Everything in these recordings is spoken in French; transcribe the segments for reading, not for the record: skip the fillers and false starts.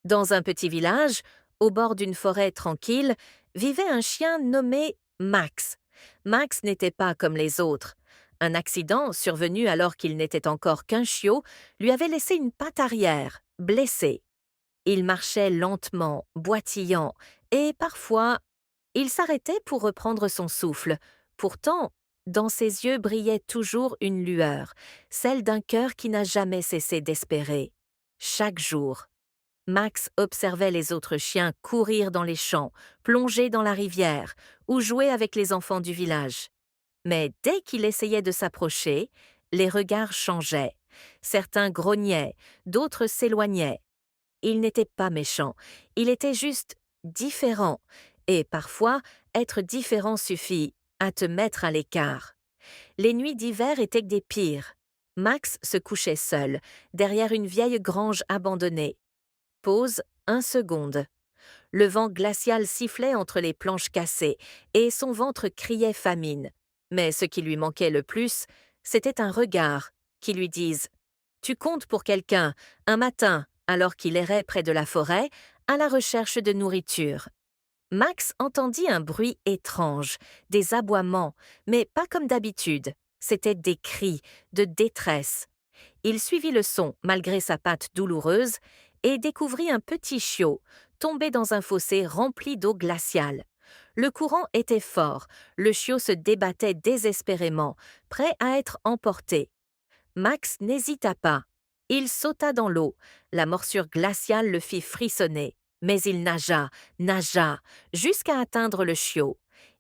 Dans un petit village, au bord d'une forêt tranquille, vivait un chien nommé Max. Max n'était pas comme les autres. Un accident, survenu alors qu'il n'était encore qu'un chiot, lui avait laissé une patte arrière, blessée. Il marchait lentement, boitillant, et parfois, il s'arrêtait pour reprendre son souffle. Pourtant, dans ses yeux brillait toujours une lueur, celle d'un cœur qui n'a jamais cessé d'espérer. Chaque jour, Max observait les autres chiens courir dans les champs, plonger dans la rivière ou jouer avec les enfants du village. Mais dès qu'il essayait de s'approcher, les regards changeaient. Certains grognaient, d'autres s'éloignaient. Il n'était pas méchant, il était juste différent. Et parfois, être différent suffit à te mettre à l'écart. Les nuits d'hiver étaient des pires. Max se couchait seul, derrière une vieille grange abandonnée. Pause 1 seconde. Le vent glacial sifflait entre les planches cassées et son ventre criait famine. Mais ce qui lui manquait le plus, c'était un regard qui lui dise « Tu comptes pour quelqu'un » un matin, alors qu'il errait près de la forêt, à la recherche de nourriture. Max entendit un bruit étrange, des aboiements, mais pas comme d'habitude. C'étaient des cris de détresse. Il suivit le son, malgré sa patte douloureuse, et découvrit un petit chiot, tombé dans un fossé rempli d'eau glaciale. Le courant était fort, le chiot se débattait désespérément, prêt à être emporté. Max n'hésita pas. Il sauta dans l'eau, la morsure glaciale le fit frissonner. Mais il nagea, jusqu'à atteindre le chiot.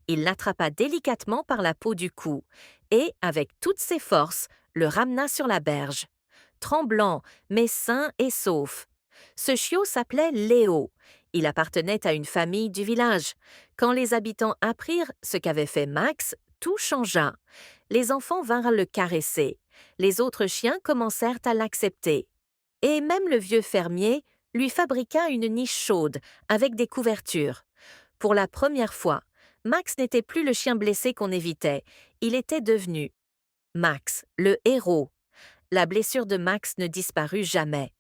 Il l'attrapa délicatement par la peau du cou, et, avec toutes ses forces, le ramena sur la berge. Tremblant, mais sain et sauf. Ce chiot s'appelait Léo. Il appartenait à une famille du village. Quand les habitants apprirent ce qu'avait fait Max, tout changea. Les enfants vinrent le caresser. Les autres chiens commencèrent à l'accepter. Et même le vieux fermier lui fabriqua une niche chaude avec des couvertures. Pour la première fois, Max n'était plus le chien blessé qu'on évitait. Il était devenu Max, le héros. La blessure de Max ne disparut jamais.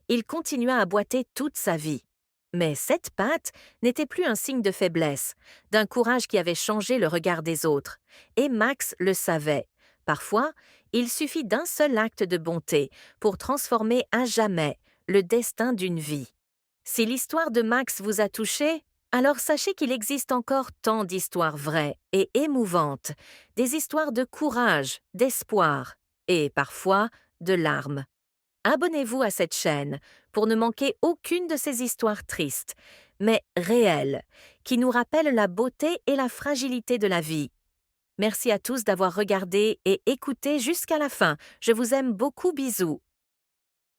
Il continua à boiter toute sa vie. Mais cette patte n'était plus un signe de faiblesse, d'un courage qui avait changé le regard des autres. Et Max le savait. Parfois, il suffit d'un seul acte de bonté pour transformer à jamais le destin d'une vie. Si l'histoire de Max vous a touché, alors sachez qu'il existe encore tant d'histoires vraies et émouvantes, des histoires de courage, d'espoir et parfois de larmes. Abonnez-vous à cette chaîne pour ne manquer aucune de ces histoires tristes, mais réelles, qui nous rappellent la beauté et la fragilité de la vie. Merci à tous d'avoir regardé et écouté jusqu'à la fin. Je vous aime beaucoup, bisous.